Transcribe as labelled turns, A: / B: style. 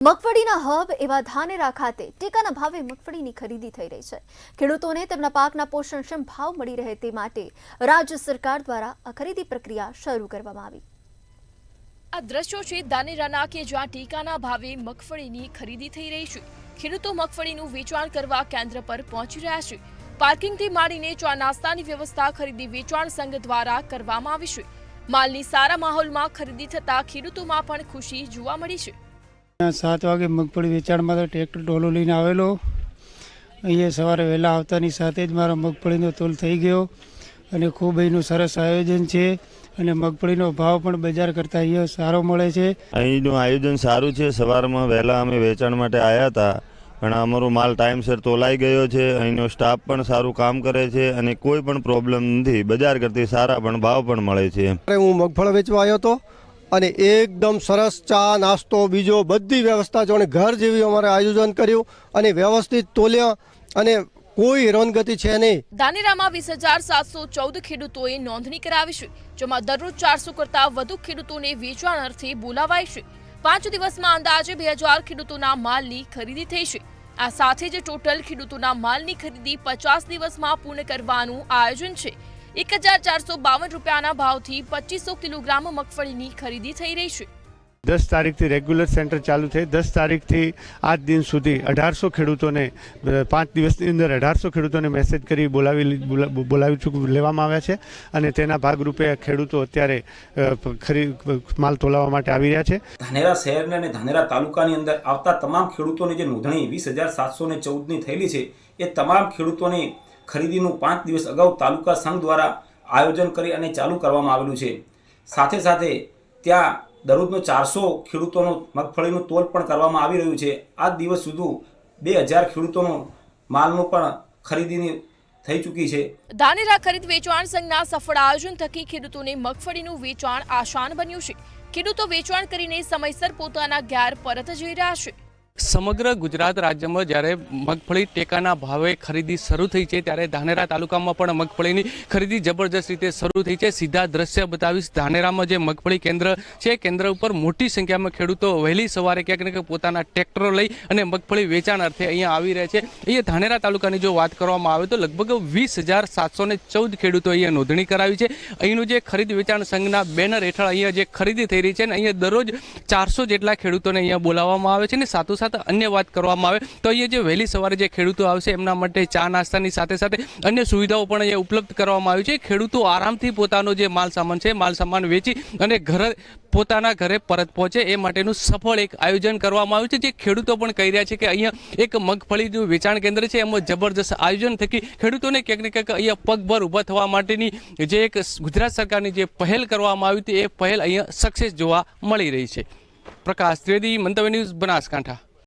A: મગફળીના હબ એવા ધાનેરા ખાતે ટેકાના ભાવે મગફળીની ખરીદી થઈ રહી છે। ખેડૂતોને તેમના પાકના પોષણક્ષમ ભાવ મળી રહે તે માટે રાજ્ય સરકાર દ્વારા આ ખરીદી પ્રક્રિયા શરૂ કરવામાં આવી।
B: આ દ્રશ્યો છે ધાનેરાના કે જ્યાં ટેકાના ભાવે મગફળીની ખરીદી થઈ રહી છે। ખેડૂતો મગફળીનું વેચાણ કરવા કેન્દ્ર પર પહોંચી રહ્યા છે। પાર્કિંગથી માંડીને ચા નાસ્તાની વ્યવસ્થા ખરીદી વેચાણ સંઘ દ્વારા કરવામાં આવી છે। માલની સારા માહોલમાં ખરીદી થતા ખેડૂતોમાં પણ ખુશી જોવા મળી છે।
C: 7 વાગે મગફળી વેચાણમાં તો ટ્રેક્ટર ડોલો લઈને આવેલો। અહીંયા સવારે વહેલા આવતાની સાથે જ મારા મગફળીનો તોલ થઈ ગયો અને ખૂબ એનું સરસ આયોજન છે અને મગફળીનો ભાવ પણ બજાર કરતાં અહીંયા સારો મળે છે।
D: અહીંનું આયોજન સારું છે। સવારમાં વહેલા અમે વેચાણ માટે આવ્યા હતા પણ અમારો માલ ટાઈમસર તોલાઈ ગયો છે। અહીંનો સ્ટાફ પણ સારું કામ કરે છે અને કોઈ પણ પ્રોબ્લેમ નથી। બજાર કરતી સારા પણ ભાવ પણ મળે છે।
E: હું મગફળી વેચવા આવ્યો હતો અને એકદમ સરસ ચા નાસ્તો બીજો બધી વ્યવસ્થા જો ઘર જેવી અમારે આયોજન કર્યું અને વ્યવસ્થિત તોલ્યા અને કોઈ હેરાનગતિ છે નહીં।
B: ધાનેરામાં 20,714 ખેડૂતોએ નોંધણી કરાવી છે, જેમાં દરરોજ 400 કરતાં વધુ ખેડૂતોને વેચાણ અર્થે બોલાવાય છે। 5 દિવસમાં અંદાજે 2000 ખેડૂતોના માલની ખરીદી થઈ છે। આ સાથે જ ટોટલ ખેડૂતોના માલની ખરીદી 50 દિવસમાં પૂર્ણ કરવાનું આયોજન છે। 1452 રૂપિયાના ભાવથી 2500 કિલોગ્રામ મગફળીની ખરીદી થઈ રહી છે।
F: 10 તારીખથી રેગ્યુલર સેન્ટર ચાલુ છે। 10 તારીખથી આજ દિન સુધી 1800 ખેડૂતોને 5 દિવસની અંદર 1800 ખેડૂતોને મેસેજ કરી બોલાવી લેવામાં આવ્યા છે અને તેના ભાગરૂપે ખેડૂતો અત્યારે માલ તોલાવવા માટે આવી રહ્યા છે।
G: ધાનેરા શહેરને અને ધાનેરા તાલુકાની અંદર આવતા તમામ ખેડૂતોની જે નોંધણી 20,714ની થયેલી છે એ તમામ ખેડૂતોને ખરીદીનું 5 દિવસ અગાઉ તાલુકા સંઘ દ્વારા આયોજન કરી અને ચાલુ કરવામાં આવેલું છે। સાથે સાથે ત્યાં દરરોજનો 400 ખેડૂતોનો મગફળીનું તોલ પણ કરવામાં આવી રહ્યું છે। આ દિવસ સુધી 2000 ખેડૂતોનો માલનું પણ ખરીદીની થઈ ચૂકી છે।
B: ધાનેરા ખરીદ વેચાણ સંઘના સફળ આયોજન થકી ખેડૂતોને મગફળીનું વેચાણ આસાન બન્યું છે। ખેડૂતો વેચાણ કરીને સમયસર પોતાના ઘેર પરત જઈ રહ્યા છે।
H: સમગ્ર ગુજરાત રાજ્યમાં જ્યારે મગફળી ટેકાના ભાવે ખરીદી શરૂ થઈ છે ત્યારે ધાનેરા તાલુકામાં પણ મગફળીની ખરીદી જબરજસ્ત રીતે શરૂ થઈ છે। સીધા દ્રશ્ય બતાવીશ। ધાનેરામાં જે મગફળી કેન્દ્ર છે, કેન્દ્ર ઉપર મોટી સંખ્યામાં ખેડૂતો વહેલી સવારે ક્યાંક ને ક્યાંક પોતાના ટ્રેક્ટરો લઈ અને મગફળી વેચાણ અર્થે અહીંયા આવી રહ્યા છે। અહીંયા ધાનેરા તાલુકાની જો વાત કરવામાં આવે તો લગભગ 20,714 ખેડૂતો અહીંયા નોંધણી કરાવી છે। અહીંનું જે ખરીદ વેચાણ સંઘના બેનર હેઠળ અહીંયા જે ખરીદી થઈ રહી છે અને અહીંયા દરરોજ 400 જેટલા ખેડૂતોને અહીંયા બોલાવવામાં આવે છે અને સાથોસાથ અન્ય વાત કરવામાં આવે તો અહીંયા જે વહેલી સવારે જે ખેડૂતો આવશે એમના માટે ચા નાસ્તાની સાથે સાથે અન્ય સુવિધાઓ પણ અહીંયા ઉપલબ્ધ કરવામાં આવી છે। ખેડૂતો આરામથી પોતાનો જે માલ સામાન વેચી અને પોતાના ઘરે પરત પહોંચે એ માટેનું સફળ એક આયોજન કરવામાં આવ્યું છે। જે ખેડૂતો પણ કહી રહ્યા છે કે અહીંયા એક મગફળીનું વેચાણ કેન્દ્ર છે, એમાં જબરજસ્ત આયોજન થકી ખેડૂતોને ક્યાંક ને ક્યાંક અહીંયા પગભર ઊભા થવા માટેની જે એક ગુજરાત સરકારની જે પહેલ કરવામાં આવી હતી એ પહેલ અહીંયા સક્સેસ જોવા મળી રહી છે। પ્રકાશ ત્રિવેદી, મંતવ્ય ન્યૂઝ, બનાસકાંઠા।